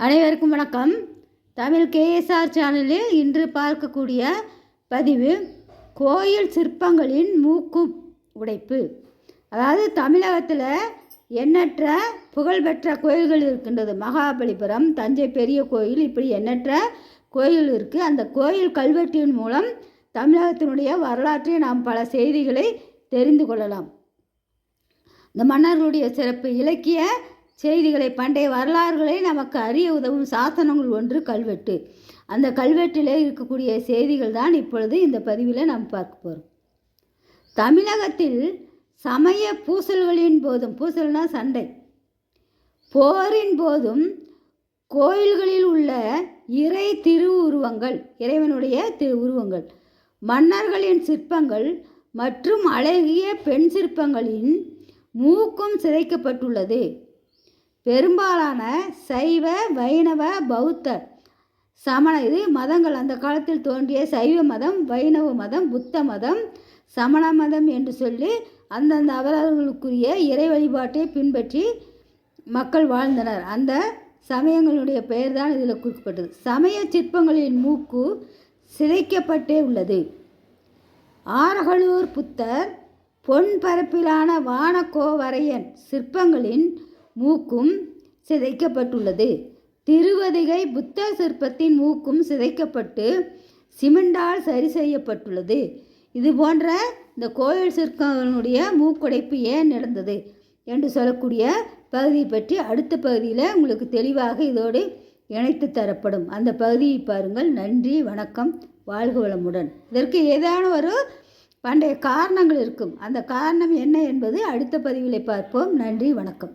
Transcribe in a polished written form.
அனைவருக்கும் வணக்கம். தமிழ் கேஎஸ்ஆர் சேனலில் இன்று பார்க்கக்கூடிய பதிவு கோயில் சிற்பங்களின் மூக்கு உடைப்பு. அதாவது தமிழகத்தில் எண்ணற்ற புகழ்பெற்ற கோயில்கள் இருக்கின்றது. மகாபலிபுரம், தஞ்சை பெரிய கோயில், இப்படி எண்ணற்ற கோயில் இருக்குது. அந்த கோயில் கல்வெட்டின் மூலம் தமிழகத்தினுடைய வரலாற்றை நாம் பல செய்திகளை தெரிந்து கொள்ளலாம். இந்த மன்னர்களுடைய சிறப்பு, இலக்கிய செய்திகளை, பண்டைய வரலாறுகளை நமக்கு அறிய உதவும் சாசனங்கள் ஒன்று கல்வெட்டு. அந்த கல்வெட்டிலே இருக்கக்கூடிய செய்திகள் தான் இப்பொழுது இந்த பதிவில் நாம் பார்க்க போகிறோம். தமிழகத்தில் சமய பூசல்களின் போதும், பூசல்னா சண்டை, போரின் போதும் கோயில்களில் உள்ள இறை திருவுருவங்கள், இறைவனுடைய திருவுருவங்கள், மன்னர்களின் சிற்பங்கள் மற்றும் அழகிய பெண் சிற்பங்களின் மூக்கும் சிதைக்கப்பட்டுள்ளது. பெரும்பாலான சைவ, வைணவ, பௌத்த, சமண இது மதங்கள், அந்த காலத்தில் தோன்றிய சைவ மதம், வைணவ மதம், புத்த மதம், சமண மதம் என்று சொல்லி அந்தந்த அவரவர்களுக்குரிய இறை வழிபாட்டை பின்பற்றி மக்கள் வாழ்ந்தனர். அந்த சமயங்களுடைய பெயர் தான் இதில் குறிக்கப்பட்டது. சமய சிற்பங்களின் மூக்கு சிதைக்கப்பட்டே உள்ளது. ஆரகலூர் புத்தர் பொன் பரப்பிலான வானகோவரையன் சிற்பங்களின் மூக்கும் சிதைக்கப்பட்டுள்ளது. திருவதிகை புத்த சிற்பத்தின் மூக்கும் சிதைக்கப்பட்டு சிமெண்டால் சரி செய்யப்பட்டுள்ளது. இது போன்ற இந்த கோயில் சிற்பங்களுடைய மூக்குடைப்பு ஏன் நடந்தது என்று சொல்லக்கூடிய பகுதியை பற்றி அடுத்த பகுதியில் உங்களுக்கு தெளிவாக இதோடு இணைத்து தரப்படும். அந்த பகுதியை பாருங்கள். நன்றி, வணக்கம், வாழ்க வளமுடன். இதற்கு ஏதான ஒரு பண்டைய காரணங்கள் இருக்கும். அந்த காரணம் என்ன என்பது அடுத்த பதிவில் பார்ப்போம். நன்றி, வணக்கம்.